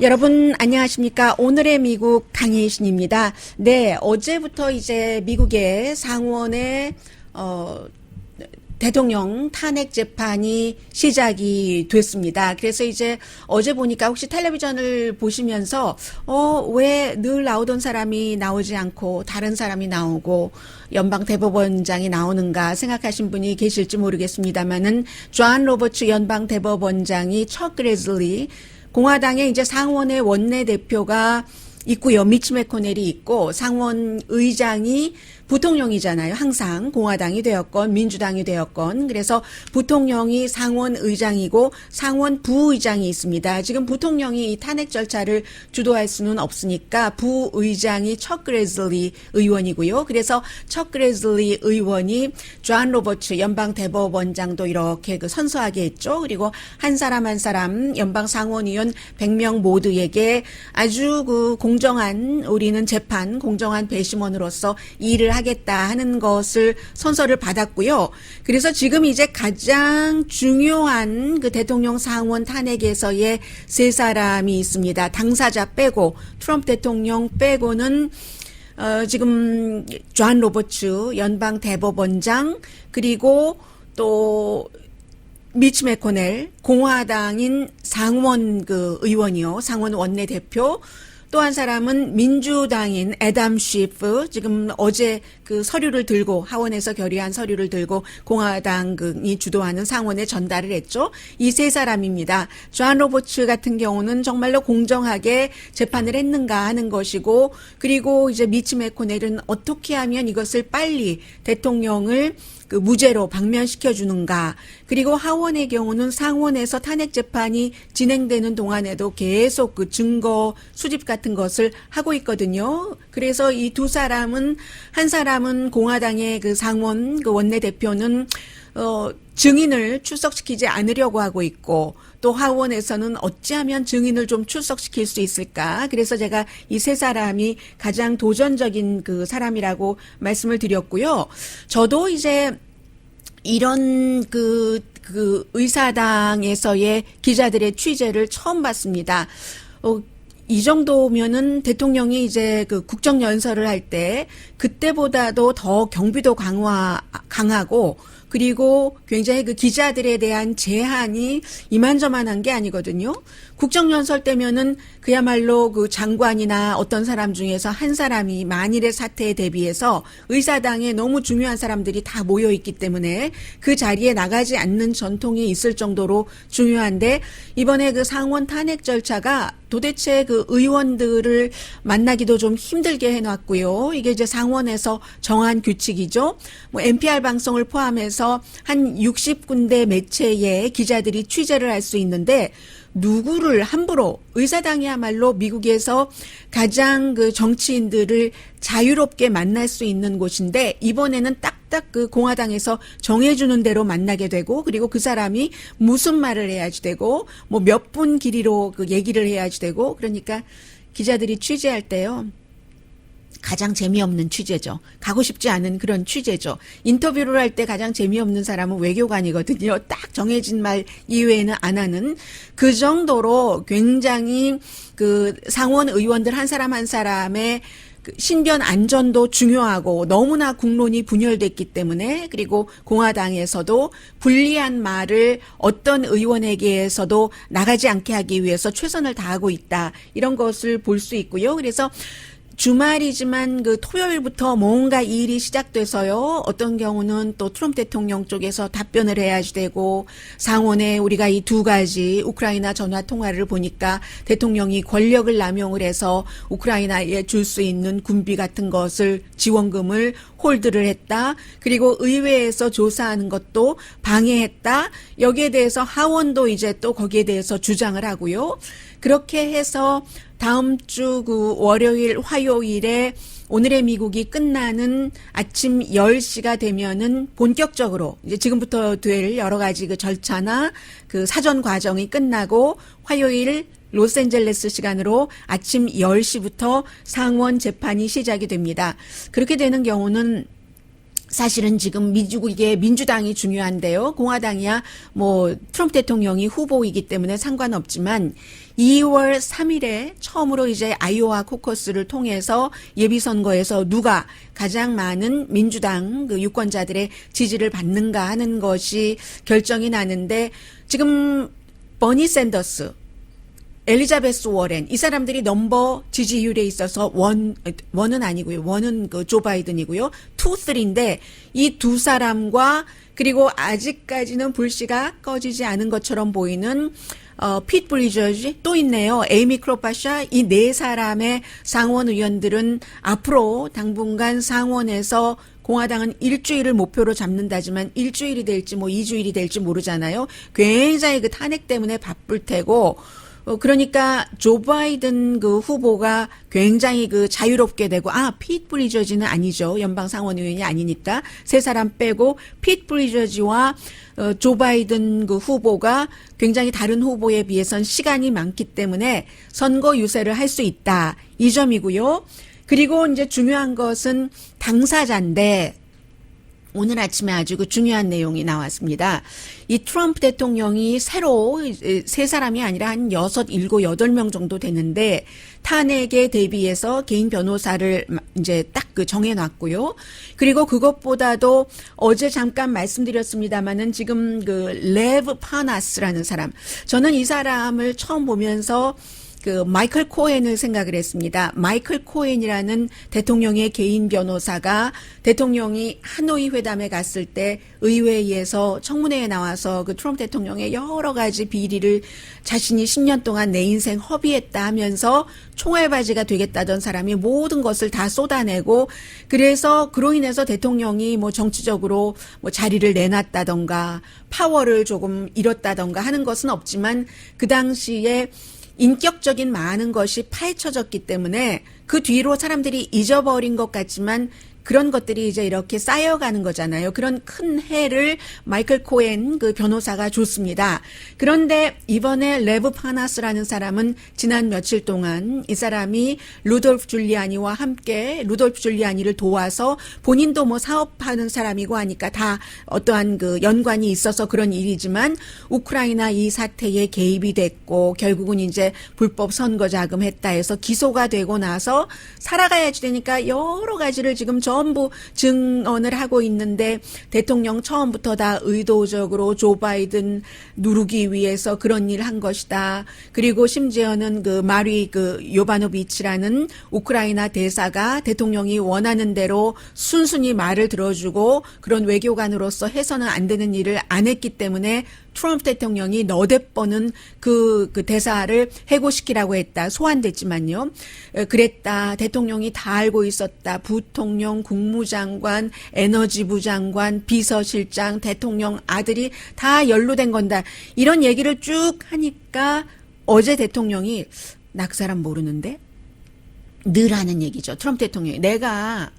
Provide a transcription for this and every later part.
여러분 안녕하십니까? 오늘의 미국 강혜신입니다. 네, 어제부터 이제 미국의 상원의 대통령 탄핵 재판이 시작이 됐습니다. 그래서 이제 어제 보니까 혹시 텔레비전을 보시면서 왜 늘 나오던 사람이 나오지 않고 다른 사람이 나오고 연방 대법원장이 나오는가 생각하신 분이 계실지 모르겠습니다만은 존 로버츠 연방 대법원장이 척 그레즐리 공화당의 이제 상원의 원내대표가 있고요. 미치 매코넬이 있고 상원 의장이 부통령이잖아요. 항상 공화당이 되었건 민주당이 되었건. 그래서 부통령이 상원 의장이고 상원 부의장이 있습니다. 지금 부통령이 이 탄핵 절차를 주도할 수는 없으니까 부의장이 척 그레즐리 의원이고요. 그래서 척 그레즐리 의원이 존 로버츠 연방 대법원장도 이렇게 선서하게 했죠. 그리고 한 사람 한 사람 연방 상원의원 100명 모두에게 아주 공정한 우리는 재판 공정한 배심원으로서 일을 하겠다 하는 것을 선서를 받았고요. 그래서 지금 이제 가장 중요한 그 대통령 상원 탄핵에서의 세 사람이 있습니다. 당사자 빼고 트럼프 대통령 빼고는 지금 존 로버츠 연방 대법원장 그리고 또 미치 매코넬 공화당인 상원 의원이요. 상원 원내대표 또 한 사람은 민주당인 애덤 쉬프 지금 어제 서류를 들고 하원에서 결의한 서류를 들고 공화당이 주도하는 상원에 전달을 했죠. 이 세 사람입니다. 존 로버츠 같은 경우는 정말로 공정하게 재판을 했는가 하는 것이고 그리고 이제 미치 매코넬은 어떻게 하면 이것을 빨리 대통령을 무죄로 방면시켜 주는가. 그리고 하원의 경우는 상원에서 탄핵 재판이 진행되는 동안에도 계속 증거 수집 같은 것을 하고 있거든요. 그래서 이 두 사람은 한 사람은 공화당의 상원 원내대표는 증인을 출석시키지 않으려고 하고 있고 또 하원에서는 어찌하면 증인을 좀 출석시킬 수 있을까. 그래서 제가 이 세 사람이 가장 도전적인 사람이라고 말씀을 드렸고요. 저도 이제 이런 의사당에서의 기자들의 취재를 처음 봤습니다. 이 정도면은 대통령이 이제 국정연설을 할 때 그때보다도 더 경비도 강하고 그리고 굉장히 기자들에 대한 제한이 이만저만한 게 아니거든요. 국정연설 때면은 그야말로 장관이나 어떤 사람 중에서 한 사람이 만일의 사태에 대비해서 의사당에 너무 중요한 사람들이 다 모여 있기 때문에 그 자리에 나가지 않는 전통이 있을 정도로 중요한데 이번에 상원 탄핵 절차가 도대체 의원들을 만나기도 좀 힘들게 해놨고요. 이게 이제 상원에서 정한 규칙이죠. NPR 방송을 포함해서 한 60군데 매체에 기자들이 취재를 할 수 있는데 누구를 함부로 의사당이야말로 미국에서 가장 정치인들을 자유롭게 만날 수 있는 곳인데 이번에는 딱딱 공화당에서 정해주는 대로 만나게 되고 그리고 그 사람이 무슨 말을 해야지 되고 몇 분 길이로 얘기를 해야지 되고 그러니까 기자들이 취재할 때요. 가장 재미없는 취재죠. 가고 싶지 않은 그런 취재죠. 인터뷰를 할 때 가장 재미없는 사람은 외교관이거든요. 딱 정해진 말 이외에는 안 하는 그 정도로 굉장히 상원 의원들 한 사람 한 사람의 신변 안전도 중요하고 너무나 국론이 분열됐기 때문에 그리고 공화당에서도 불리한 말을 어떤 의원에게서도 나가지 않게 하기 위해서 최선을 다하고 있다. 이런 것을 볼 수 있고요. 그래서 주말이지만 토요일부터 뭔가 일이 시작돼서요. 어떤 경우는 또 트럼프 대통령 쪽에서 답변을 해야지 되고 상원에 우리가 이 두 가지 우크라이나 전화 통화를 보니까 대통령이 권력을 남용을 해서 우크라이나에 줄 수 있는 군비 같은 것을 지원금을 홀드를 했다. 그리고 의회에서 조사하는 것도 방해했다. 여기에 대해서 하원도 이제 또 거기에 대해서 주장을 하고요. 그렇게 해서 다음 주 월요일, 화요일에 오늘의 미국이 끝나는 아침 10시가 되면은 본격적으로 이제 지금부터 될 여러 가지 절차나 사전 과정이 끝나고 화요일 로스앤젤레스 시간으로 아침 10시부터 상원 재판이 시작이 됩니다. 그렇게 되는 경우는 사실은 지금 미국의 민주당이 중요한데요. 공화당이야 트럼프 대통령이 후보이기 때문에 상관없지만 2월 3일에 처음으로 이제 아이오와 코커스를 통해서 예비선거에서 누가 가장 많은 민주당 그 유권자들의 지지를 받는가 하는 것이 결정이 나는데 지금 버니 샌더스, 엘리자베스 워렌 이 사람들이 넘버 지지율에 있어서 원은 아니고요. 원은 그 조 바이든이고요. 2, 3인데 이 두 사람과 그리고 아직까지는 불씨가 꺼지지 않은 것처럼 보이는 핏 브리저지 또 있네요. 에이미 클로파샤 이 네 사람의 상원 의원들은 앞으로 당분간 상원에서 공화당은 일주일을 목표로 잡는다지만 일주일이 될지 뭐 2주일이 될지 모르잖아요. 굉장히 그 탄핵 때문에 바쁠 테고 그러니까 조 바이든 그 후보가 굉장히 그 자유롭게 되고 핏 브리저지는 아니죠. 연방 상원 의원이 아니니까 세 사람 빼고 핏 브리저지와 조 바이든 그 후보가 굉장히 다른 후보에 비해선 시간이 많기 때문에 선거 유세를 할 수 있다. 이 점이고요. 그리고 이제 중요한 것은 당사자인데 오늘 아침에 아주 그 중요한 내용이 나왔습니다. 이 트럼프 대통령이 새로 세 사람이 아니라 한 6, 7, 8명 정도 되는데 탄핵에 대비해서 개인 변호사를 이제 딱 그 정해놨고요. 그리고 그것보다도 어제 잠깐 말씀드렸습니다마는 지금 그 레브 파나스라는 사람, 저는 이 사람을 처음 보면서 그 마이클 코헨을 생각을 했습니다. 마이클 코헨이라는 대통령의 개인 변호사가 대통령이 하노이 회담에 갔을 때 의회에서 청문회에 나와서 그 트럼프 대통령의 여러 가지 비리를 자신이 10년 동안 내 인생 허비했다 하면서 총알바지가 되겠다던 사람이 모든 것을 다 쏟아내고 그래서 그로 인해서 대통령이 뭐 정치적으로 뭐 자리를 내놨다던가 파워를 조금 잃었다던가 하는 것은 없지만 그 당시에 인격적인 많은 것이 파헤쳐졌기 때문에 그 뒤로 사람들이 잊어버린 것 같지만 그런 것들이 이제 이렇게 쌓여가는 거잖아요. 그런 큰 해를 마이클 코헨 그 변호사가 줬습니다. 그런데 이번에 레브 파나스라는 사람은 지난 며칠 동안 이 사람이 루돌프 줄리아니와 함께 루돌프 줄리아니를 도와서 본인도 뭐 사업하는 사람이고 하니까 다 어떠한 그 연관이 있어서 그런 일이지만 우크라이나 이 사태에 개입이 됐고 결국은 이제 불법 선거 자금했다 해서 기소가 되고 나서 살아가야지 되니까 여러 가지를 지금 전부 증언을 하고 있는데 대통령 처음부터 다 의도적으로 조 바이든 누르기 위해서 그런 일을 한 것이다. 그리고 심지어는 그 마리 그 요바노비치라는 우크라이나 대사가 대통령이 원하는 대로 순순히 말을 들어주고 그런 외교관으로서 해서는 안 되는 일을 안 했기 때문에 트럼프 대통령이 너댓 번은 그 대사를 해고시키라고 했다. 소환됐지만요. 그랬다. 대통령이 다 알고 있었다. 부통령, 국무장관, 에너지부 장관, 비서실장, 대통령 아들이 다 연루된 건다. 이런 얘기를 쭉 하니까 어제 대통령이 낙사람 모르는데 늘 하는 얘기죠. 트럼프 대통령이 내가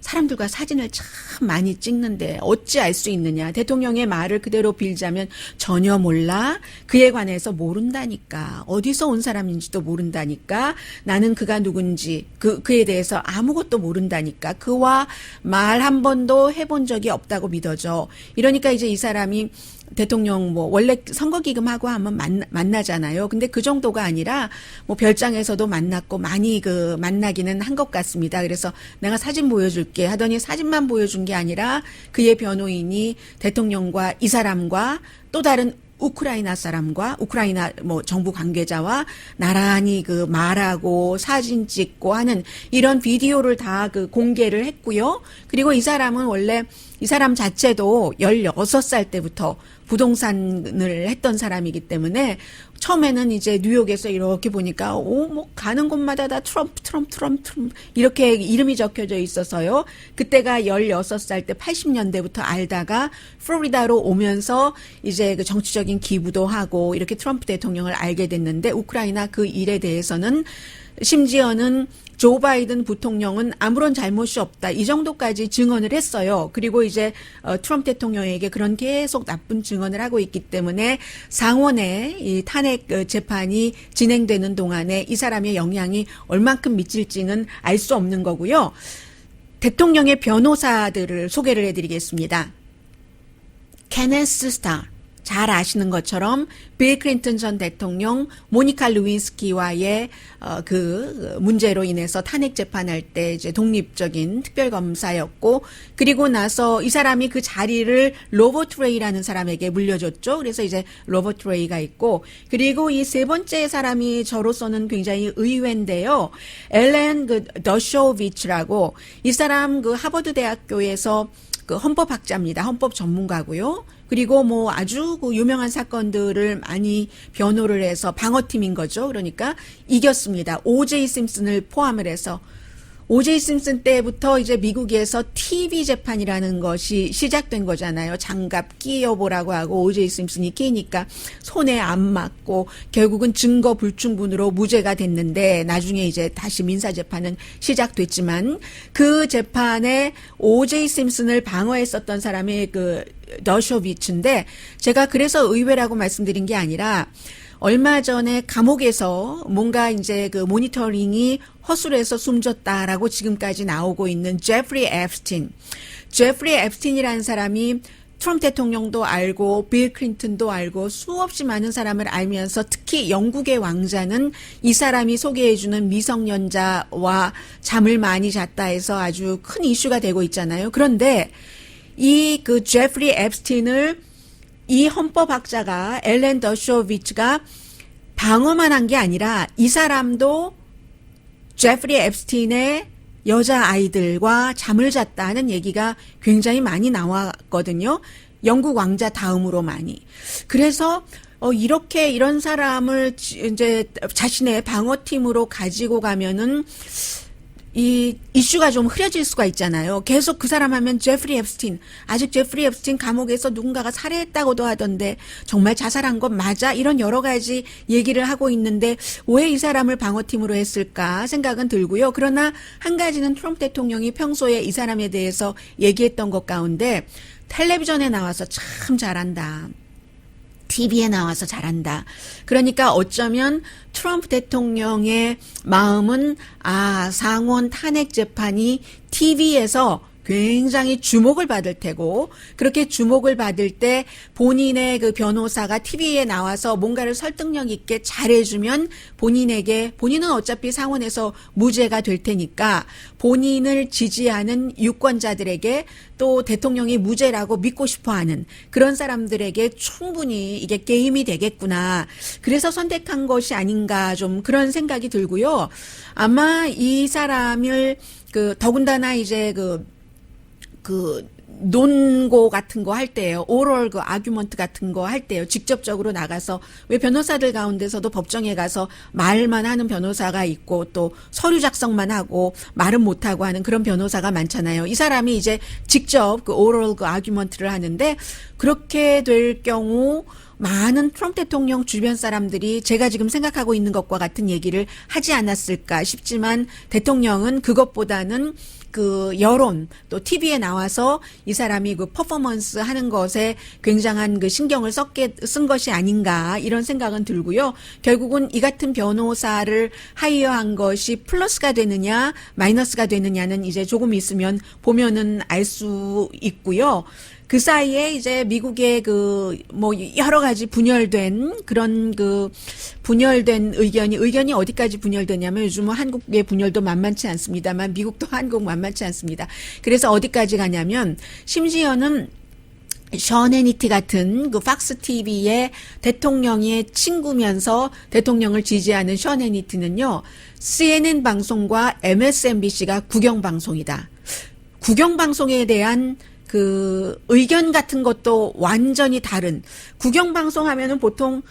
사람들과 사진을 참 많이 찍는데 어찌 알 수 있느냐. 대통령의 말을 그대로 빌자면 전혀 몰라. 그에 관해서 모른다니까. 어디서 온 사람인지도 모른다니까. 나는 그가 누군지 그에 대해서 아무것도 모른다니까. 그와 말 한 번도 해본 적이 없다고 믿어져. 이러니까 이제 이 사람이 대통령 뭐 원래 선거 기금하고 하면 만나잖아요. 근데 그 정도가 아니라 뭐 별장에서도 만났고 많이 그 만나기는 한 것 같습니다. 그래서 내가 사진 보여줄게 하더니 사진만 보여준 게 아니라 그의 변호인이 대통령과 이 사람과 또 다른 우크라이나 사람과 우크라이나 뭐 정부 관계자와 나란히 그 말하고 사진 찍고 하는 이런 비디오를 다 그 공개를 했고요. 그리고 이 사람은 원래 이 사람 자체도 16살 때부터 부동산을 했던 사람이기 때문에 처음에는 이제 뉴욕에서 이렇게 보니까 뭐 가는 곳마다 다 트럼프 이렇게 이름이 적혀져 있어서요. 그때가 16살 때 80년대부터 알다가 플로리다로 오면서 이제 그 정치적인 기부도 하고 이렇게 트럼프 대통령을 알게 됐는데 우크라이나 그 일에 대해서는 심지어는 조 바이든 부통령은 아무런 잘못이 없다. 이 정도까지 증언을 했어요. 그리고 이제 트럼프 대통령에게 그런 계속 나쁜 증언을 하고 있기 때문에 상원에 이 탄핵 재판이 진행되는 동안에 이 사람의 영향이 얼만큼 미칠지는 알 수 없는 거고요. 대통령의 변호사들을 소개를 해드리겠습니다. 케네스 스타. 잘 아시는 것처럼 빌 클린턴 전 대통령 모니카 루인스키와의 그 문제로 인해서 탄핵 재판할 때 이제 독립적인 특별검사였고, 그리고 나서 이 사람이 그 자리를 로버트 레이라는 사람에게 물려줬죠. 그래서 이제 로버트 레이가 있고, 그리고 이 세 번째 사람이 저로서는 굉장히 의외인데요. 엘렌 그 더쇼비츠라고, 이 사람 그 하버드 대학교에서 그 헌법학자입니다. 헌법 전문가고요. 그리고 뭐 아주 그 유명한 사건들을 많이 변호를 해서 방어팀인 거죠. 그러니까 이겼습니다. 오제이 심슨을 포함을 해서. 오제이 심슨 때부터 이제 미국에서 TV 재판이라는 것이 시작된 거잖아요. 장갑 끼워보라고 하고 오제이 심슨이 끼니까 손에 안 맞고 결국은 증거 불충분으로 무죄가 됐는데, 나중에 이제 다시 민사 재판은 시작됐지만 그 재판에 오제이 심슨을 방어했었던 사람이 그 더쇼비츠인데, 제가 그래서 의외라고 말씀드린 게 아니라 얼마 전에 감옥에서 뭔가 이제 그 모니터링이 허술해서 숨졌다라고 지금까지 나오고 있는 제프리 앱스틴. 제프리 앱스틴이라는 사람이 트럼프 대통령도 알고 빌 클린턴도 알고 수없이 많은 사람을 알면서, 특히 영국의 왕자는 이 사람이 소개해주는 미성년자와 잠을 많이 잤다 해서 아주 큰 이슈가 되고 있잖아요. 그런데 이 그 제프리 앱스틴을 이 헌법학자가 엘렌 더쇼비츠가 방어만 한 게 아니라 이 사람도 제프리 앱스틴의 여자아이들과 잠을 잤다는 얘기가 굉장히 많이 나왔거든요. 영국 왕자 다음으로 많이. 그래서 이렇게 이런 사람을 이제 자신의 방어팀으로 가지고 가면은 이 이슈가 좀 흐려질 수가 있잖아요. 계속 그 사람 하면 제프리 앱스틴, 아직 제프리 앱스틴 감옥에서 누군가가 살해했다고도 하던데 정말 자살한 건 맞아? 이런 여러 가지 얘기를 하고 있는데 왜 이 사람을 방어팀으로 했을까 생각은 들고요. 그러나 한 가지는 트럼프 대통령이 평소에 이 사람에 대해서 얘기했던 것 가운데, 텔레비전에 나와서 참 잘한다, TV에 나와서 잘한다. 그러니까 어쩌면 트럼프 대통령의 마음은 상원 탄핵 재판이 TV에서 굉장히 주목을 받을 테고, 그렇게 주목을 받을 때 본인의 그 변호사가 TV에 나와서 뭔가를 설득력 있게 잘해주면 본인은 어차피 상원에서 무죄가 될 테니까 본인을 지지하는 유권자들에게, 또 대통령이 무죄라고 믿고 싶어하는 그런 사람들에게 충분히 이게 게임이 되겠구나. 그래서 선택한 것이 아닌가, 좀 그런 생각이 들고요. 아마 이 사람을 더군다나 이제 논고 같은 거 할 때요. 오럴 아규먼트 같은 거 할 때요. 직접적으로 나가서, 왜 변호사들 가운데서도 법정에 가서 말만 하는 변호사가 있고 또 서류 작성만 하고 말은 못하고 하는 그런 변호사가 많잖아요. 이 사람이 이제 직접 오럴 아규먼트를 하는데, 그렇게 될 경우 많은 트럼프 대통령 주변 사람들이 제가 지금 생각하고 있는 것과 같은 얘기를 하지 않았을까 싶지만, 대통령은 그것보다는 그 여론, 또 TV에 나와서 이 사람이 그 퍼포먼스 하는 것에 굉장한 그 신경을 쓴 것이 아닌가, 이런 생각은 들고요. 결국은 이 같은 변호사를 하이어한 것이 플러스가 되느냐 마이너스가 되느냐는 이제 조금 있으면 보면은 알 수 있고요. 그 사이에 이제 미국의 여러 가지 분열된 그런 분열된 의견이 어디까지 분열되냐면, 요즘은 한국의 분열도 만만치 않습니다만 미국도 한국 만만치 않습니다. 그래서 어디까지 가냐면, 심지어는 션 해니티 같은 팍스 TV의 대통령의 친구면서 대통령을 지지하는 션 해니티는요, CNN 방송과 MSNBC가 국영방송이다. 국영방송에 대한 의견 같은 것도 완전히 다른, 국영방송 하면은 보통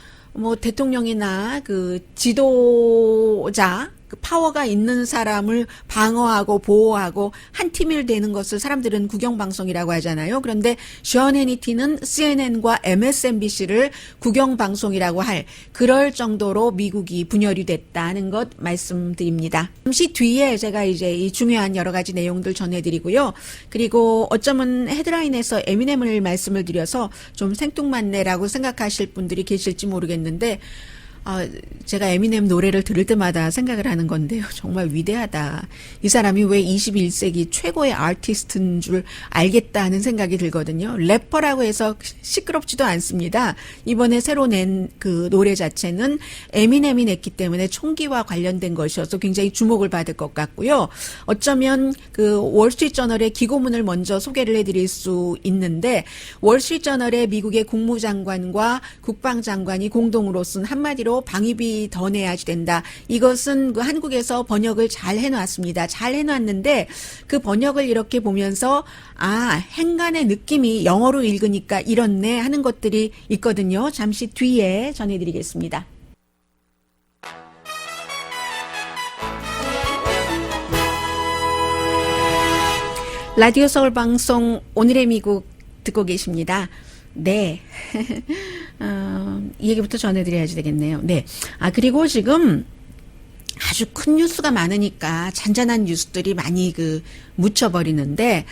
대통령이나 지도자, 파워가 있는 사람을 방어하고 보호하고 한 팀이 되는 것을 사람들은 국영방송이라고 하잖아요. 그런데 션 해니티는 CNN과 MSNBC를 국영방송이라고 그럴 정도로 미국이 분열이 됐다는 것 말씀드립니다. 잠시 뒤에 제가 이제 이 중요한 여러 가지 내용들 전해드리고요. 그리고 어쩌면 헤드라인에서 에미넴을 말씀을 드려서 좀 생뚱맞네라고 생각하실 분들이 계실지 모르겠는데, 제가 에미넴 노래를 들을 때마다 생각을 하는 건데요. 정말 위대하다. 이 사람이 왜 21세기 최고의 아티스트인 줄 알겠다 하는 생각이 들거든요. 래퍼라고 해서 시끄럽지도 않습니다. 이번에 새로 낸 그 노래 자체는 에미넴이 냈기 때문에 총기와 관련된 것이어서 굉장히 주목을 받을 것 같고요. 어쩌면 그 월스트리트저널의 기고문을 먼저 소개를 해드릴 수 있는데, 월스트리트저널의 미국의 국무장관과 국방장관이 공동으로 쓴 한마디로 방위비 더 내야지 된다. 이것은 그 한국에서 번역을 잘 해놨습니다. 잘 해놨는데 그 번역을 이렇게 보면서 행간의 느낌이 영어로 읽으니까 이렇네 하는 것들이 있거든요. 잠시 뒤에 전해드리겠습니다. 라디오 서울 방송 오늘의 미국 듣고 계십니다. 네. 이 얘기부터 전해드려야지 되겠네요. 네. 그리고 지금 아주 큰 뉴스가 많으니까 잔잔한 뉴스들이 많이 묻혀버리는데,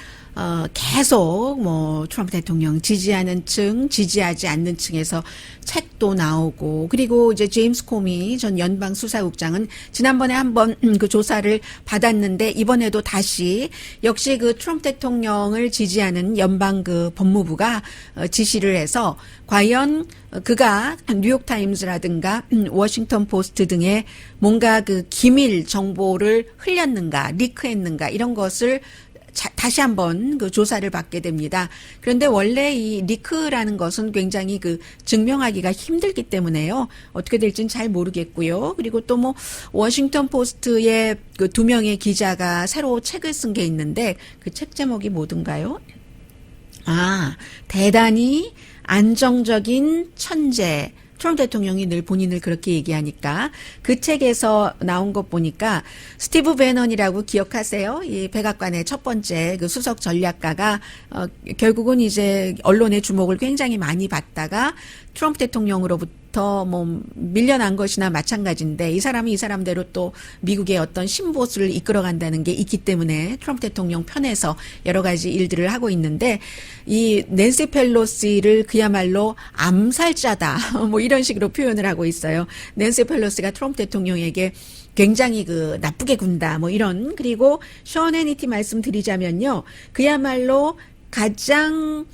계속 트럼프 대통령 지지하는 층, 지지하지 않는 층에서 책도 나오고, 그리고 이제 제임스 코미 전 연방 수사국장은 지난번에 한번 그 조사를 받았는데, 이번에도 다시 역시 트럼프 대통령을 지지하는 연방 법무부가 지시를 해서 과연 그가 뉴욕타임즈라든가 워싱턴 포스트 등에 뭔가 기밀 정보를 흘렸는가, 리크했는가 이런 것을 다시 한번 조사를 받게 됩니다. 그런데 원래 이 리크라는 것은 굉장히 증명하기가 힘들기 때문에요. 어떻게 될지는 잘 모르겠고요. 그리고 또 워싱턴 포스트의 두 명의 기자가 새로 책을 쓴 게 있는데 그 책 제목이 뭐든가요? 대단히 안정적인 천재. 트럼프 대통령이 늘 본인을 그렇게 얘기하니까 그 책에서 나온 것 보니까 스티브 배넌이라고 기억하세요? 이 백악관의 첫 번째 수석 전략가가 결국은 이제 언론의 주목을 굉장히 많이 받다가 트럼프 대통령으로부터 밀려난 것이나 마찬가지인데, 이 사람이 이 사람대로 또 미국의 어떤 신보수를 이끌어간다는 게 있기 때문에 트럼프 대통령 편에서 여러 가지 일들을 하고 있는데, 이 낸시 펠로시를 그야말로 암살자다 이런 식으로 표현을 하고 있어요. 낸시 펠로시가 트럼프 대통령에게 굉장히 나쁘게 군다 이런. 그리고 션 해니티 말씀드리자면요, 그야말로 가장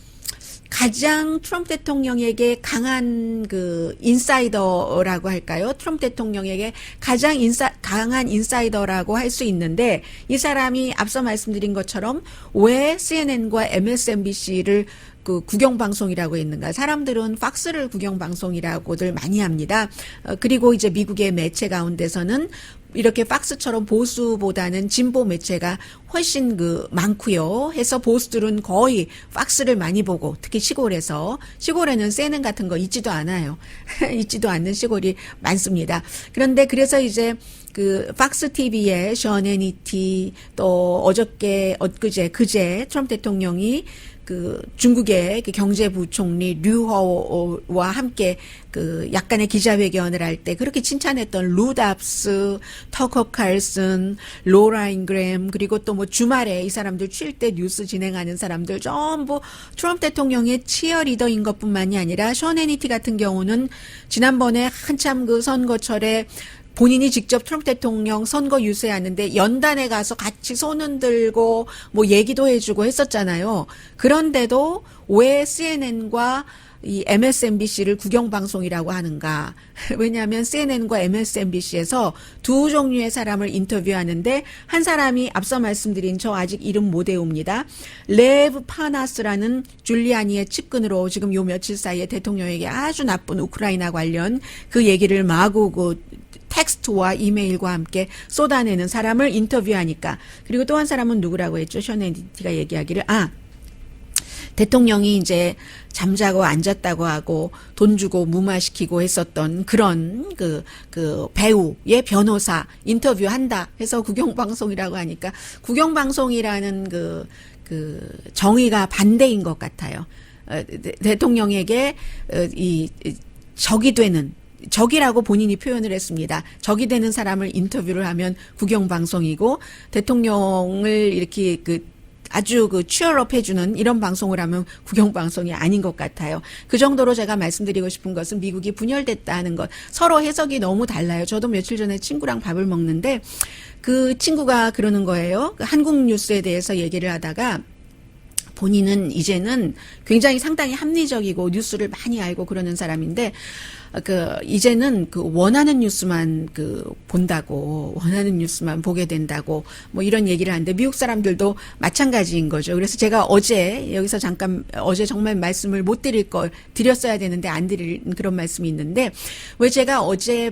트럼프 대통령에게 강한 인사이더라고 할까요? 트럼프 대통령에게 가장 강한 인사이더라고 할 수 있는데, 이 사람이 앞서 말씀드린 것처럼 왜 CNN과 MSNBC를 국영방송이라고 했는가? 사람들은 팍스를 국영방송이라고들 많이 합니다. 그리고 이제 미국의 매체 가운데서는 이렇게 팍스처럼 보수보다는 진보 매체가 훨씬 많고요. 해서 보수들은 거의 팍스를 많이 보고, 특히 시골에는 CNN 같은 거 있지도 않아요. 있지도 않는 시골이 많습니다. 그런데 그래서 이제 팍스 TV의 션 해니티, 또 그제 트럼프 대통령이 중국의 경제부총리 류허와 함께 약간의 기자회견을 할 때 그렇게 칭찬했던 루답스, 터커 칼슨, 로라 잉그램, 그리고 또 주말에 이 사람들 쉴 때 뉴스 진행하는 사람들 전부 트럼프 대통령의 치어리더인 것뿐만이 아니라 션 해니티 같은 경우는 지난번에 한참 선거철에 본인이 직접 트럼프 대통령 선거 유세하는데 연단에 가서 같이 손 흔들고 얘기도 해주고 했었잖아요. 그런데도 왜 CNN과 이 MSNBC를 국영방송이라고 하는가? 왜냐하면 CNN과 MSNBC에서 두 종류의 사람을 인터뷰하는데, 한 사람이 앞서 말씀드린 저 아직 이름 못 외웁니다. 레브 파나스라는 줄리아니의 측근으로 지금 요 며칠 사이에 대통령에게 아주 나쁜 우크라이나 관련 그 얘기를 마구 텍스트와 이메일과 함께 쏟아내는 사람을 인터뷰하니까. 그리고 또 한 사람은 누구라고 했죠? 션 해니티가 얘기하기를 대통령이 이제 잠자고 앉았다고 하고 돈 주고 무마시키고 했었던 그런 배우의 변호사 인터뷰한다 해서 국영방송이라고 하니까, 국영방송이라는 정의가 반대인 것 같아요. 대통령에게 적이라고 본인이 표현을 했습니다. 적이 되는 사람을 인터뷰를 하면 국영방송이고, 대통령을 이렇게 아주 그 취얼업 해주는 이런 방송을 하면 국영방송이 아닌 것 같아요. 그 정도로 제가 말씀드리고 싶은 것은 미국이 분열됐다 하는 것. 서로 해석이 너무 달라요. 저도 며칠 전에 친구랑 밥을 먹는데 그 친구가 그러는 거예요. 한국 뉴스에 대해서 얘기를 하다가 본인은 이제는 굉장히 상당히 합리적이고 뉴스를 많이 알고 그러는 사람인데 이제는 원하는 뉴스만 본다고, 원하는 뉴스만 보게 된다고, 뭐 이런 얘기를 하는데, 미국 사람들도 마찬가지인 거죠. 그래서 제가 여기서 어제 정말 말씀을 못 드렸어야 되는데 안 드릴 그런 말씀이 있는데, 왜 제가 어제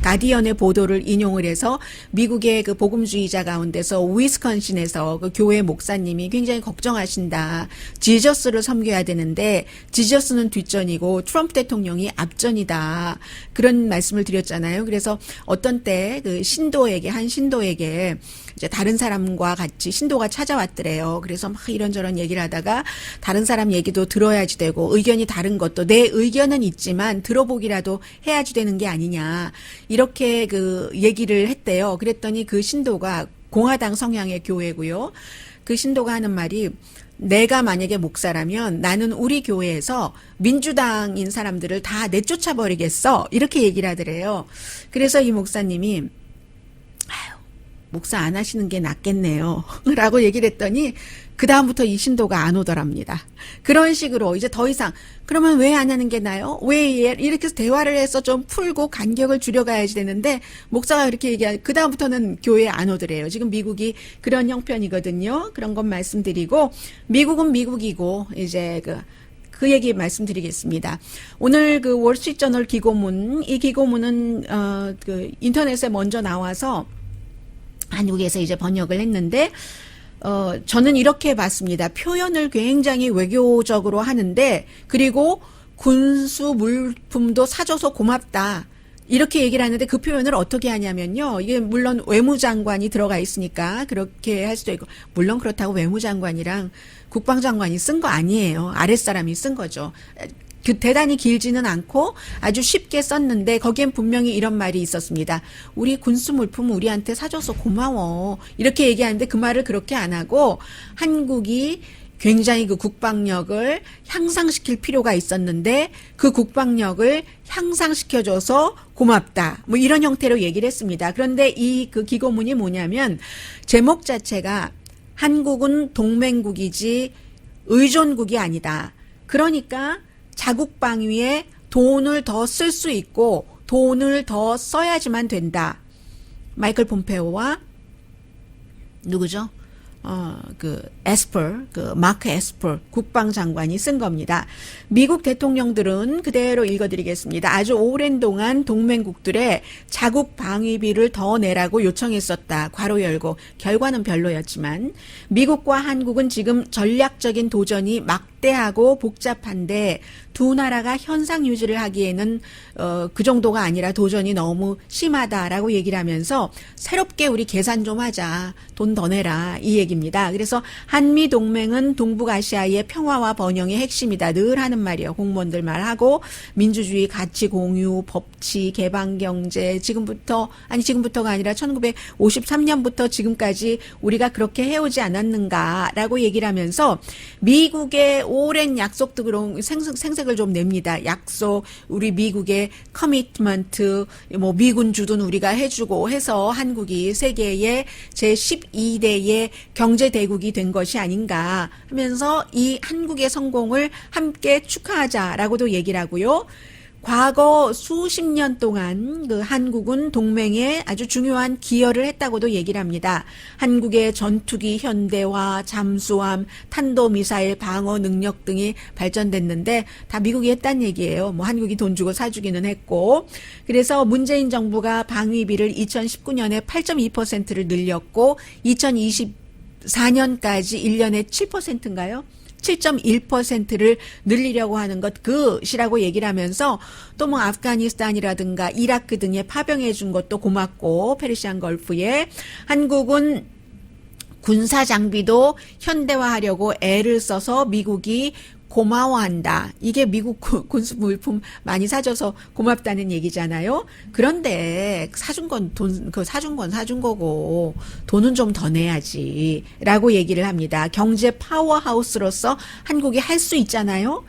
가디언의 보도를 인용을 해서 미국의 복음주의자 가운데서 위스콘신에서 교회 목사님이 굉장히 걱정하신다. 지저스를 섬겨야 되는데 지저스는 뒷전이고 트럼프 대통령이 앞전이다. 그런 말씀을 드렸잖아요. 그래서 어떤 때 한 신도에게 이제 다른 사람과 같이 신도가 찾아왔더래요. 그래서 막 이런저런 얘기를 하다가 다른 사람 얘기도 들어야지 되고 의견이 다른 것도 내 의견은 있지만 들어보기라도 해야지 되는 게 아니냐. 이렇게 얘기를 했대요. 그랬더니 그 신도가 공화당 성향의 교회고요. 그 신도가 하는 말이 내가 만약에 목사라면 나는 우리 교회에서 민주당인 사람들을 다 내쫓아 버리겠어. 이렇게 얘기를 하더래요. 그래서 이 목사님이 목사 안 하시는 게 낫겠네요. 라고 얘기를 했더니 그다음부터 이 신도가 안 오더랍니다. 그런 식으로 이제 더 이상 그러면 왜 안 하는 게 나요? 왜 이렇게 해서 대화를 해서 좀 풀고 간격을 줄여가야지 되는데 목사가 그렇게 그다음부터는 교회에 안 오더래요. 지금 미국이 그런 형편이거든요. 그런 건 말씀드리고 미국은 미국이고 이제 그 얘기 말씀드리겠습니다. 오늘 월스트리트저널 기고문, 이 기고문은 인터넷에 먼저 나와서 한국에서 이제 번역을 했는데 저는 이렇게 봤습니다. 표현을 굉장히 외교적으로 하는데 그리고 군수 물품도 사줘서 고맙다. 이렇게 얘기를 하는데 그 표현을 어떻게 하냐면요. 이게 물론 외무장관이 들어가 있으니까 그렇게 할 수도 있고 물론 그렇다고 외무장관이랑 국방장관이 쓴 거 아니에요. 아랫사람이 쓴 거죠. 대단히 길지는 않고 아주 쉽게 썼는데 거기엔 분명히 이런 말이 있었습니다. 우리 군수 물품 우리한테 사줘서 고마워. 이렇게 얘기하는데 그 말을 그렇게 안 하고 한국이 굉장히 국방력을 향상시킬 필요가 있었는데 그 국방력을 향상시켜줘서 고맙다. 뭐 이런 형태로 얘기를 했습니다. 그런데 이 기고문이 뭐냐면 제목 자체가 한국은 동맹국이지 의존국이 아니다. 그러니까 자국 방위에 돈을 더 쓸 수 있고 돈을 더 써야지만 된다. 마이클 폼페오와 누구죠? 마크 에스퍼 국방장관이 쓴 겁니다. 미국 대통령들은 그대로 읽어드리겠습니다. 아주 오랜 동안 동맹국들의 자국 방위비를 더 내라고 요청했었다. 괄호 열고 결과는 별로였지만 미국과 한국은 지금 전략적인 도전이 막대하고 복잡한데 두 나라가 현상 유지를 하기에는 그 정도가 아니라 도전이 너무 심하다라고 얘기를 하면서 새롭게 우리 계산 좀 하자. 돈 더 내라. 이 얘기입니다. 그래서 한미 동맹은 동북아시아의 평화와 번영의 핵심이다. 늘 하는 말이에요. 공무원들 말하고 민주주의 가치 공유, 법치, 개방 경제 지금부터가 아니라 1953년부터 지금까지 우리가 그렇게 해오지 않았는가라고 얘기를 하면서 미국의 오랜 약속도 생색을 좀 냅니다. 약속, 우리 미국의 커미트먼트, 뭐 미군 주둔 우리가 해주고 해서 한국이 세계의 제12대의 경제 대국이 된 것이 아닌가 하면서 이 한국의 성공을 함께 축하하자라고도 얘기를 하고요. 과거 수십 년 동안 한국은 동맹에 아주 중요한 기여를 했다고도 얘기를 합니다. 한국의 전투기 현대화, 잠수함, 탄도미사일 방어 능력 등이 발전됐는데 다 미국이 했다는 얘기예요. 뭐 한국이 돈 주고 사주기는 했고. 그래서 문재인 정부가 방위비를 2019년에 8.2%를 늘렸고 2024년까지 1년에 7%인가요? 7.1%를 늘리려고 하는 것 그것이라고 얘기를 하면서 또 뭐 아프가니스탄이라든가 이라크 등에 파병해 준 것도 고맙고 페르시안 걸프에 한국은 군사 장비도 현대화하려고 애를 써서 미국이 고마워한다. 이게 미국 군수 물품 많이 사줘서 고맙다는 얘기잖아요. 그런데 사준 건 사준 건 사준 거고 돈은 좀 더 내야지. 라고 얘기를 합니다. 경제 파워하우스로서 한국이 할 수 있잖아요.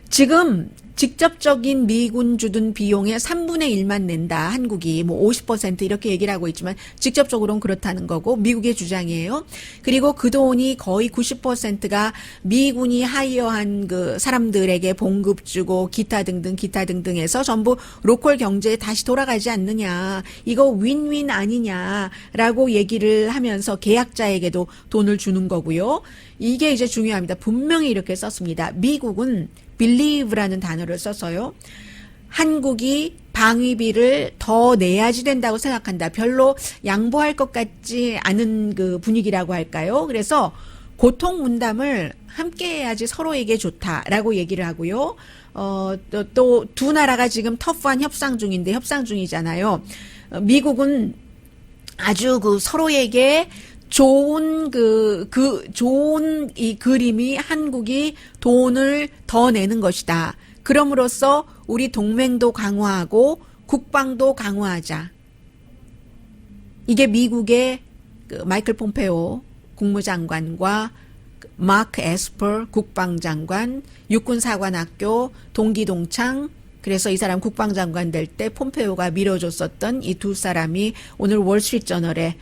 지금 직접적인 미군 주둔 비용의 3분의 1만 낸다. 한국이 뭐 50% 이렇게 얘기를 하고 있지만 직접적으로는 그렇다는 거고 미국의 주장이에요. 그리고 그 돈이 거의 90%가 미군이 하이어한 그 사람들에게 봉급 주고 기타 등등 해서 전부 로컬 경제에 다시 돌아가지 않느냐. 이거 윈윈 아니냐라고 얘기를 하면서 계약자에게도 돈을 주는 거고요. 이게 이제 중요합니다. 분명히 이렇게 썼습니다. 미국은 believe라는 단어를 써서요. 한국이 방위비를 더 내야지 된다고 생각한다. 별로 양보할 것 같지 않은 그 분위기라고 할까요? 그래서 고통 분담을 함께 해야지 서로에게 좋다라고 얘기를 하고요. 또 두 나라가 지금 터프한 협상 중이잖아요. 미국은 아주 그 서로에게 좋은 좋은 이 그림이 한국이 돈을 더 내는 것이다. 그럼으로써 우리 동맹도 강화하고 국방도 강화하자. 이게 미국의 그 마이클 폼페오 국무장관과 마크 에스퍼 국방장관, 육군사관학교 동기동창, 그래서 이 사람 국방장관 될 때 폼페오가 밀어줬었던 이 두 사람이 오늘 월스트리트저널에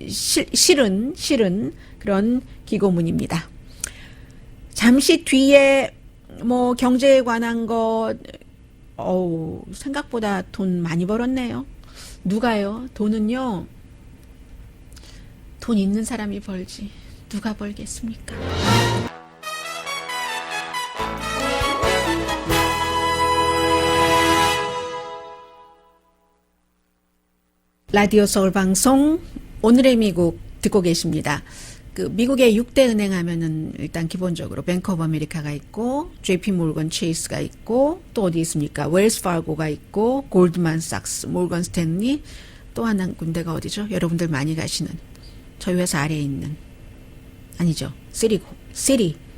실은 그런 기고문입니다. 잠시 뒤에 뭐 경제에 관한 거 생각보다 돈 많이 벌었네요. 누가요? 돈은요. 돈 있는 사람이 벌지. 누가 벌겠습니까? 라디오 서울 방송 오늘의 미국 듣고 계십니다. 그 미국의 6대 은행 하면은 일단 기본적으로 뱅크 오브 아메리카가 있고 JP 모건 체이스가 있고 또 어디 있습니까? 웰스 파고가 있고 골드만삭스, 모건 스탠리, 또 하나 군데가 어디죠? 여러분들 많이 가시는 저희 회사 아래에 있는 아니죠.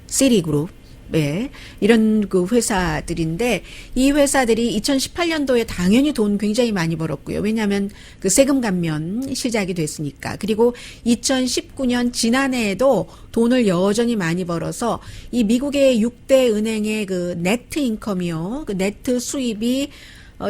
시리그룹. 네, 이런 그 회사들인데 이 회사들이 2018년도에 당연히 돈 굉장히 많이 벌었고요. 왜냐하면 그 세금 감면 시작이 됐으니까. 그리고 2019년 지난해에도 돈을 여전히 많이 벌어서 이 미국의 6대 은행의 그 네트 인컴이요. 그 네트 수입이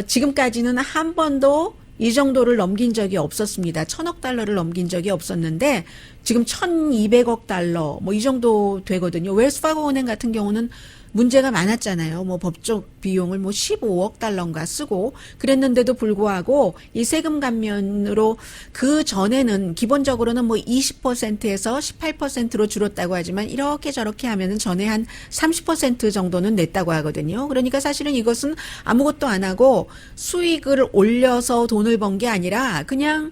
지금까지는 한 번도 이 정도를 넘긴 적이 없었습니다. 1,000억 달러를 넘긴 적이 없었는데 지금 1,200억 달러 뭐 이 정도 되거든요. 웰스파고 은행 같은 경우는 문제가 많았잖아요. 뭐 법적 비용을 뭐 15억 달러인가 쓰고 그랬는데도 불구하고 이 세금 감면으로 그 전에는 기본적으로는 뭐 20%에서 18%로 줄었다고 하지만 이렇게 저렇게 하면은 전에 한 30% 정도는 냈다고 하거든요. 그러니까 사실은 이것은 아무것도 안 하고 수익을 올려서 돈을 번 게 아니라 그냥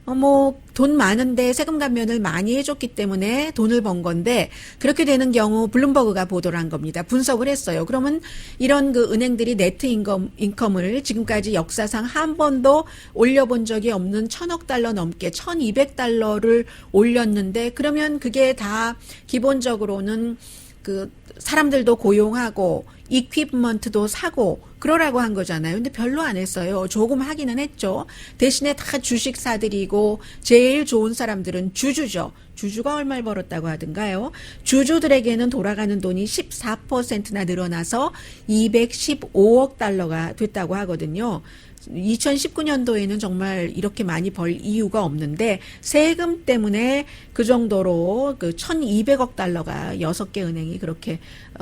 뭐 돈 많은데 세금 감면을 많이 해줬기 때문에 돈을 번 건데 그렇게 되는 경우 블룸버그가 보도를 한 겁니다. 분석을 했어요. 그러면 이런 그 은행들이 네트 인컴을 지금까지 역사상 한 번도 올려본 적이 없는 1,000억 달러 넘게 1,200달러를 올렸는데 그러면 그게 다 기본적으로는 그 사람들도 고용하고 이퀴프먼트도 사고 그러라고 한 거잖아요. 근데 별로 안 했어요. 조금 하기는 했죠. 대신에 다 주식 사들이고 제일 좋은 사람들은 주주죠. 주주가 얼마를 벌었다고 하던가요? 주주들에게는 돌아가는 돈이 14%나 늘어나서 215억 달러가 됐다고 하거든요. 2019년도에는 정말 이렇게 많이 벌 이유가 없는데 세금 때문에 그 정도로 그 1,200억 달러가 6개 은행이 그렇게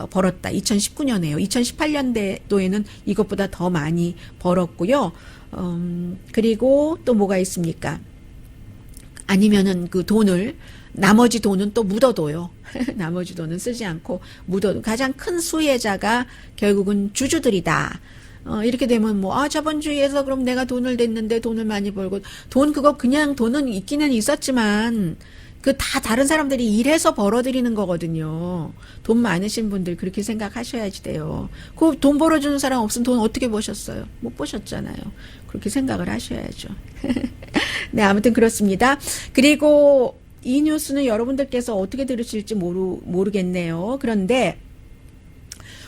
벌었다. 2019년에요. 2018년도에는 이것보다 더 많이 벌었고요. 그리고 또 뭐가 있습니까? 아니면은 그 돈을 나머지 돈은 또 묻어둬요. 나머지 돈은 쓰지 않고 묻어둬. 가장 큰 수혜자가 결국은 주주들이다. 이렇게 되면 저번 주에서 그럼 내가 돈을 냈는데 돈을 많이 벌고, 그거 그냥 돈은 있기는 있었지만, 다 다른 사람들이 일해서 벌어들이는 거거든요. 돈 많으신 분들 그렇게 생각하셔야지 돼요. 그 돈 벌어주는 사람 없으면 돈 어떻게 버셨어요? 못 버셨잖아요. 그렇게 생각을 하셔야죠. 네, 아무튼 그렇습니다. 그리고 이 뉴스는 여러분들께서 어떻게 들으실지 모르겠네요. 그런데,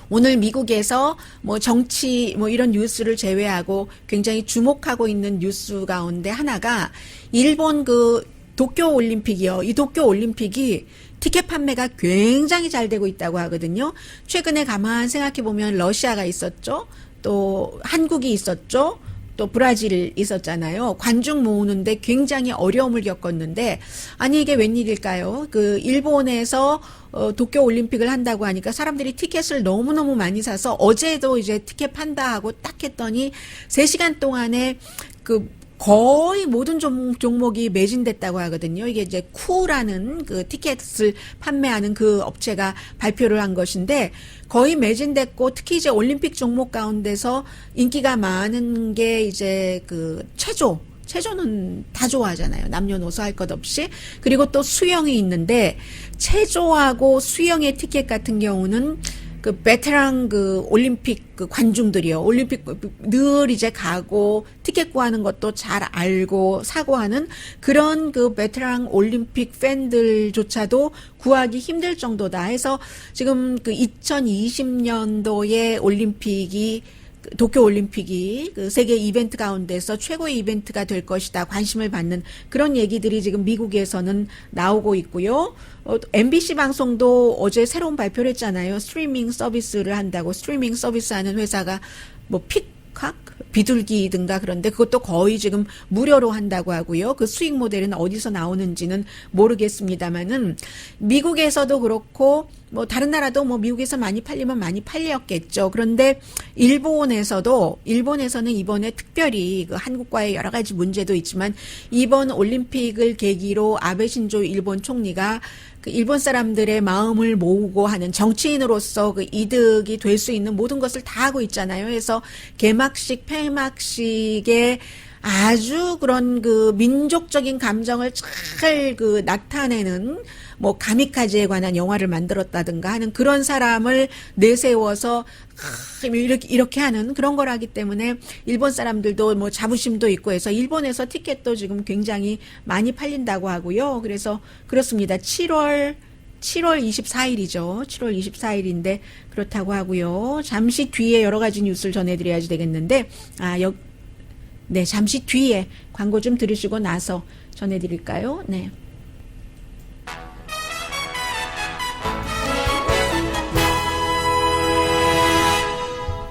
오늘 미국에서 뭐 정치 뭐 이런 뉴스를 제외하고 굉장히 주목하고 있는 뉴스 가운데 하나가 일본 그 도쿄 올림픽이요. 이 도쿄 올림픽이 티켓 판매가 굉장히 잘 되고 있다고 하거든요. 최근에 가만 생각해 보면 러시아가 있었죠. 또 한국이 있었죠. 또 브라질 있었잖아요. 관중 모으는데 굉장히 어려움을 겪었는데 아니 이게 웬일일까요? 그 일본에서 도쿄 올림픽을 한다고 하니까 사람들이 티켓을 너무너무 많이 사서 어제도 이제 티켓 판다 하고 딱 했더니 3시간 동안에 그 거의 모든 종목이 매진됐다고 하거든요. 이게 이제 쿠라는 그 티켓을 판매하는 그 업체가 발표를 한 것인데 거의 매진됐고 특히 이제 올림픽 종목 가운데서 인기가 많은 게 이제 그 체조는 다 좋아하잖아요. 남녀노소 할 것 없이. 그리고 또 수영이 있는데 체조하고 수영의 티켓 같은 경우는 그 베테랑 그 올림픽 그 관중들이요. 올림픽 늘 이제 가고 티켓 구하는 것도 잘 알고 사고 하는 그런 그 베테랑 올림픽 팬들조차도 구하기 힘들 정도다 해서 지금 그 2020년도에 올림픽이 도쿄 올림픽이 그 세계 이벤트 가운데서 최고의 이벤트가 될 것이다. 관심을 받는 그런 얘기들이 지금 미국에서는 나오고 있고요. MBC 방송도 어제 새로운 발표를 했잖아요. 스트리밍 서비스를 한다고. 스트리밍 서비스 하는 회사가 뭐 비둘기든가 그런데 그것도 거의 지금 무료로 한다고 하고요. 그 수익 모델은 어디서 나오는지는 모르겠습니다만은 미국에서도 그렇고 뭐 다른 나라도 뭐 미국에서 많이 팔리면 많이 팔렸겠죠. 그런데 일본에서는 이번에 특별히 그 한국과의 여러 가지 문제도 있지만 이번 올림픽을 계기로 아베 신조 일본 총리가 그 일본 사람들의 마음을 모으고 하는 정치인으로서 그 이득이 될 수 있는 모든 것을 다 하고 있잖아요. 그래서 개막식, 폐막식에 아주 그런 그 민족적인 감정을 잘 그 나타내는 뭐 가미카제에 관한 영화를 만들었다든가 하는 그런 사람을 내세워서 이렇게 하는 그런 거라기 때문에 일본 사람들도 뭐 자부심도 있고 해서 일본에서 티켓도 지금 굉장히 많이 팔린다고 하고요. 그래서 그렇습니다. 7월 24일이죠. 7월 24일인데 그렇다고 하고요. 잠시 뒤에 여러 가지 뉴스를 전해드려야지 되겠는데 네, 잠시 뒤에 광고 좀 들으시고 나서 전해드릴까요? 네.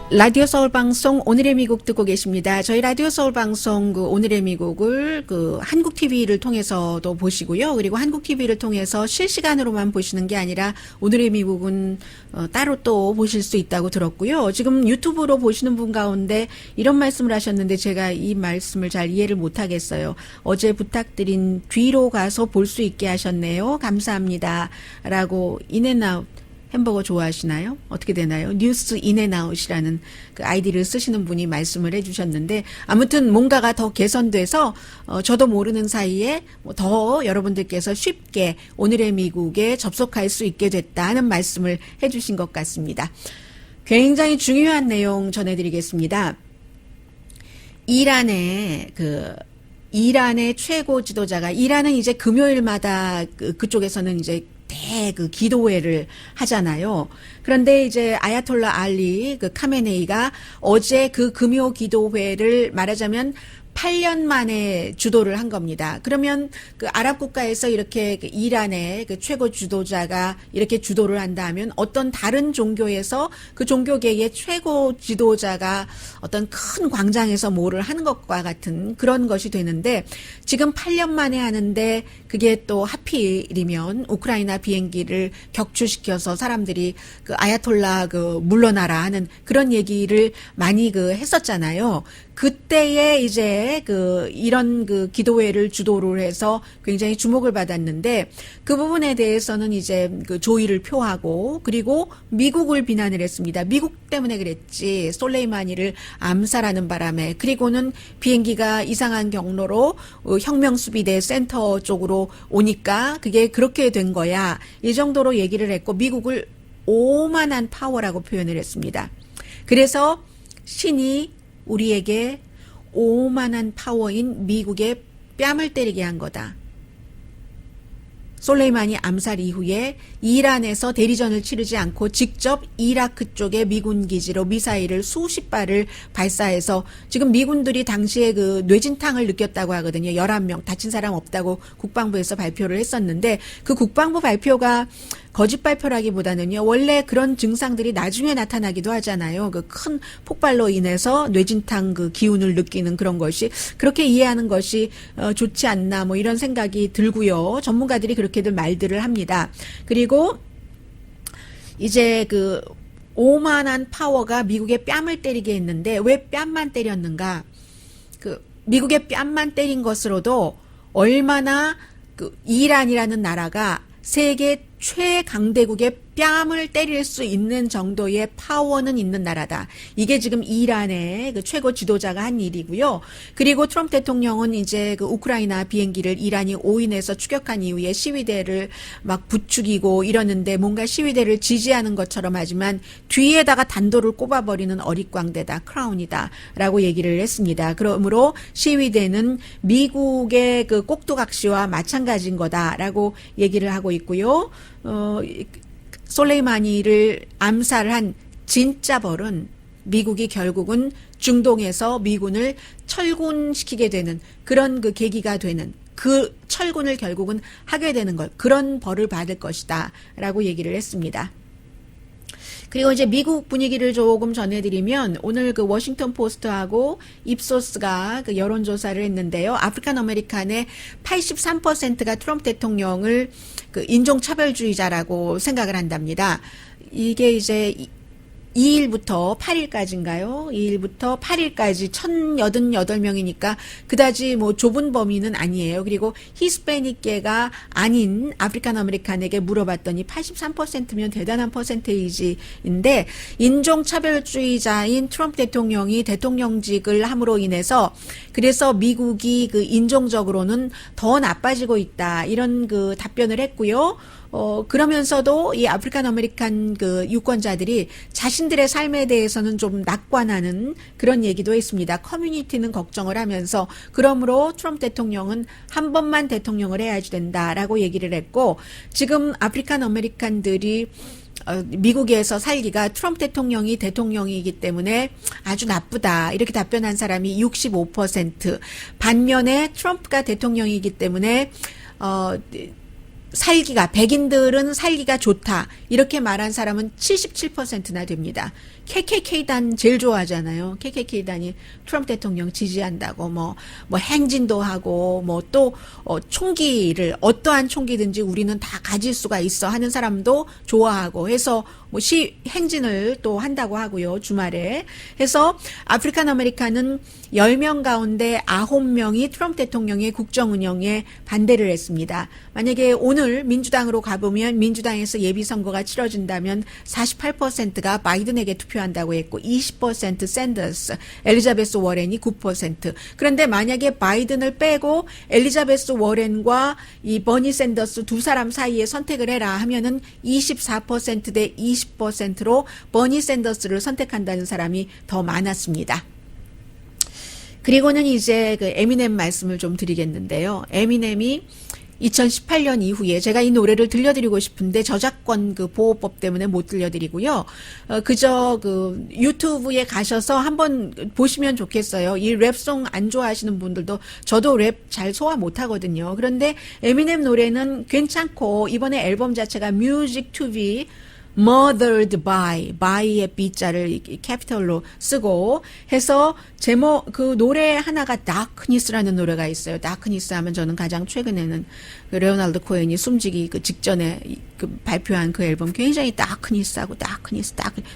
라디오 서울 방송 오늘의 미국 듣고 계십니다. 저희 라디오 서울 방송 그 오늘의 미국을 그 한국 TV를 통해서도 보시고요. 그리고 한국 TV를 통해서 실시간으로만 보시는 게 아니라 오늘의 미국은 따로 또 보실 수 있다고 들었고요. 지금 유튜브로 보시는 분 가운데 이런 말씀을 하셨는데 제가 이 말씀을 잘 이해를 못 하겠어요. 어제 부탁드린 뒤로 가서 볼 수 있게 하셨네요. 감사합니다. 라고 인앤아웃 햄버거 좋아하시나요? 어떻게 되나요? 뉴스 인앤아웃이라는 그 아이디를 쓰시는 분이 말씀을 해주셨는데 아무튼 뭔가가 더 개선돼서 저도 모르는 사이에 더 여러분들께서 쉽게 오늘의 미국에 접속할 수 있게 됐다는 말씀을 해주신 것 같습니다. 굉장히 중요한 내용 전해드리겠습니다. 이란의 최고 지도자가 이란은 이제 금요일마다 그쪽에서는 이제 그 기도회를 하잖아요. 그런데 이제 아야톨라 알리 그 카메네이가 어제 그 금요 기도회를 말하자면 8년 만에 주도를 한 겁니다. 그러면 그 아랍 국가에서 이렇게 그 이란의 그 최고 지도자가 이렇게 주도를 한다 하면 어떤 다른 종교에서 그 종교계의 최고 지도자가 어떤 큰 광장에서 뭐를 하는 것과 같은 그런 것이 되는데 지금 8년 만에 하는데 그게 또 하필이면 우크라이나 비행기를 격추시켜서 사람들이 그 아야톨라 그 물러나라 하는 그런 얘기를 많이 그 했었잖아요. 그때에 이제 이런 기도회를 주도를 해서 굉장히 주목을 받았는데 그 부분에 대해서는 이제 그 조의를 표하고 그리고 미국을 비난을 했습니다. 미국 때문에 그랬지. 솔레이마니를 암살하는 바람에 그리고는 비행기가 이상한 경로로 혁명수비대 센터 쪽으로 오니까 그게 그렇게 된 거야. 이 정도로 얘기를 했고 미국을 오만한 파워라고 표현을 했습니다. 그래서 신이 우리에게 오만한 파워인 미국의 뺨을 때리게 한 거다. 솔레이마니 암살 이후에 이란에서 대리전을 치르지 않고 직접 이라크 쪽에 미군 기지로 미사일을 수십 발을 발사해서 지금 미군들이 당시에 그 뇌진탕을 느꼈다고 하거든요. 11명 다친 사람 없다고 국방부에서 발표를 했었는데 그 국방부 발표가 거짓 발표라기보다는요. 원래 그런 증상들이 나중에 나타나기도 하잖아요. 그 큰 폭발로 인해서 뇌진탕 그 기운을 느끼는 그런 것이 그렇게 이해하는 것이 좋지 않나 뭐 이런 생각이 들고요. 전문가들이 그렇게들 말들을 합니다. 그리고 이제 그 오만한 파워가 미국의 뺨을 때리게 했는데 왜 뺨만 때렸는가? 그 미국의 뺨만 때린 것으로도 얼마나 그 이란이라는 나라가 세계 최강대국의 뺨을 때릴 수 있는 정도의 파워는 있는 나라다. 이게 지금 이란의 그 최고 지도자가 한 일이고요. 그리고 트럼프 대통령은 이제 그 우크라이나 비행기를 이란이 오인해서 추격한 이후에 시위대를 막 부추기고 이러는데 뭔가 시위대를 지지하는 것처럼 하지만 뒤에다가 단도를 꼽아버리는 어릿광대다, 크라운이다라고 얘기를 했습니다. 그러므로 시위대는 미국의 그 꼭두각시와 마찬가지인 거다라고 얘기를 하고 있고요. 솔레이마니를 암살한 진짜 벌은 미국이 결국은 중동에서 미군을 철군시키게 되는 그런 그 계기가 되는 그 철군을 결국은 하게 되는 것 그런 벌을 받을 것이다 라고 얘기를 했습니다. 그리고 이제 미국 분위기를 조금 전해드리면 오늘 그 워싱턴 포스트하고 입소스가 그 여론조사를 했는데요. 아프리칸 아메리칸의 83%가 트럼프 대통령을 그 인종차별주의자라고 생각을 한답니다. 이게 이제 2일부터 8일까지인가요? 2일부터 8일까지 1088명이니까 그다지 뭐 좁은 범위는 아니에요. 그리고 히스패닉계가 아닌 아프리칸 아메리칸에게 물어봤더니 83%면 대단한 퍼센테이지인데 인종차별주의자인 트럼프 대통령이 대통령직을 함으로 인해서 그래서 미국이 그 인종적으로는 더 나빠지고 있다. 이런 그 답변을 했고요. 그러면서도 이 아프리칸 아메리칸 그 유권자들이 자신들의 삶에 대해서는 좀 낙관하는 그런 얘기도 했습니다. 커뮤니티는 걱정을 하면서 그러므로 트럼프 대통령은 한 번만 대통령을 해야지 된다라고 얘기를 했고 지금 아프리칸 아메리칸들이 미국에서 살기가 트럼프 대통령이 대통령이기 때문에 아주 나쁘다 이렇게 답변한 사람이 65% 반면에 트럼프가 대통령이기 때문에 살기가 백인들은 살기가 좋다 이렇게 말한 사람은 77%나 됩니다. KKK단 제일 좋아하잖아요. KKK단이 트럼프 대통령 지지한다고 뭐 행진도 하고 뭐 또 총기를 어떠한 총기든지 우리는 다 가질 수가 있어 하는 사람도 좋아하고 해서 뭐 행진을 또 한다고 하고요. 주말에 해서 아프리칸 아메리칸은 10명 가운데 9명이 트럼프 대통령의 국정 운영에 반대를 했습니다. 만약에 오늘 민주당으로 가보면 민주당에서 예비선거가 치러진다면 48%가 바이든에게 투표한다고 했고 20% 샌더스, 엘리자베스 워렌이 9%. 그런데 만약에 바이든을 빼고 엘리자베스 워렌과 이 버니 샌더스 두 사람 사이에 선택을 해라 하면은 24% 대 20%로 버니 샌더스를 선택한다는 사람이 더 많았습니다. 그리고는 이제 그 에미넴 말씀을 좀 드리겠는데요. 에미넴이 2018년 이후에 제가 이 노래를 들려드리고 싶은데 저작권 그 보호법 때문에 못 들려드리고요. 그저 그 유튜브에 가셔서 한번 보시면 좋겠어요. 이 랩송 안 좋아하시는 분들도 저도 랩 잘 소화 못 하거든요. 그런데 에미넴 노래는 괜찮고 이번에 앨범 자체가 Music to be Mothered by의 B자를 캐피털로 쓰고 해서 제목 그 노래 하나가 다크니스라는 노래가 있어요. 다크니스 하면 저는 가장 최근에는 그 레오나르도 코엔이 숨지기 그 직전에 그 발표한 그 앨범 굉장히 다크니스하고 다크니스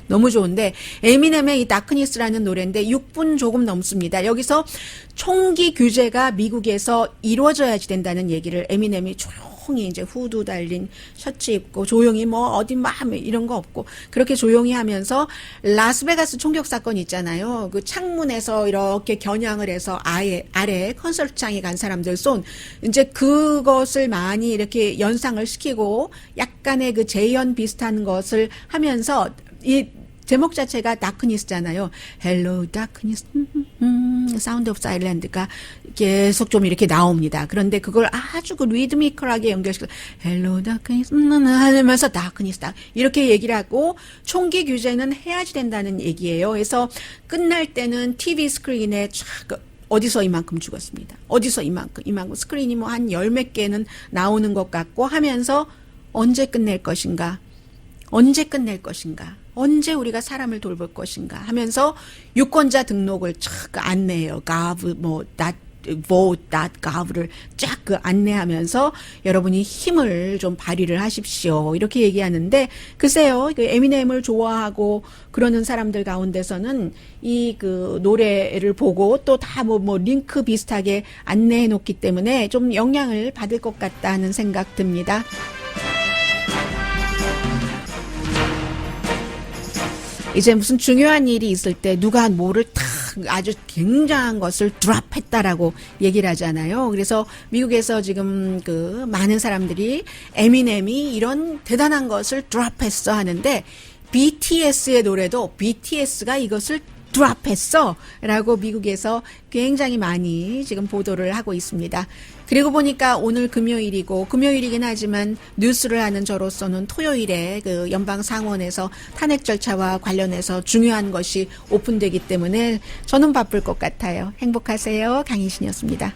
너무 좋은데 에미넴의 이 다크니스라는 노래인데 6분 조금 넘습니다. 여기서 총기 규제가 미국에서 이루어져야지 된다는 얘기를 에미넴이 조용히 이제 후드 달린 셔츠 입고 조용히 뭐 어디 막 이런 거 없고 그렇게 조용히 하면서 라스베가스 총격 사건 있잖아요. 그 창문에서 이렇게 겨냥을 해서 아래 컨설트장에 간 사람들 쏜 이제 그것을 많이 이렇게 연상을 시키고 약간의 그 재현 비슷한 것을 하면서 이 제목 자체가 다크니스잖아요. Hello Darkness, Sound of Silent가 계속 좀 이렇게 나옵니다. 그런데 그걸 아주 그 리드미컬하게 연결시켜서 Hello Darkness 하면서 Darkness 이렇게 얘기를 하고 총기 규제는 해야지 된다는 얘기예요. 그래서 끝날 때는 TV 스크린에 쫙 어디서 이만큼 죽었습니다. 어디서 이만큼 스크린이 뭐 한 열 몇 개는 나오는 것 같고 하면서 언제 끝낼 것인가? 언제 끝낼 것인가? 언제 우리가 사람을 돌볼 것인가? 하면서 유권자 등록을 쫙 안내해요. vote.gov를 쫙 그 안내하면서 여러분이 힘을 좀 발휘를 하십시오. 이렇게 얘기하는데 글쎄요. 그 에미넴을 좋아하고 그러는 사람들 가운데서는 이 그 노래를 보고 또 다 뭐 링크 비슷하게 안내해 놓기 때문에 좀 영향을 받을 것 같다는 생각 듭니다. 이제 무슨 중요한 일이 있을 때 누가 뭐를 탁 아주 굉장한 것을 드랍했다라고 얘기를 하잖아요. 그래서 미국에서 지금 그 많은 사람들이 에미넴이 이런 대단한 것을 드랍했어 하는데 BTS의 노래도 BTS가 이것을 드랍했어 라고 미국에서 굉장히 많이 지금 보도를 하고 있습니다. 그리고 보니까 오늘 금요일이고 금요일이긴 하지만 뉴스를 하는 저로서는 토요일에 그 연방 상원에서 탄핵 절차와 관련해서 중요한 것이 오픈되기 때문에 저는 바쁠 것 같아요. 행복하세요. 강희신이었습니다.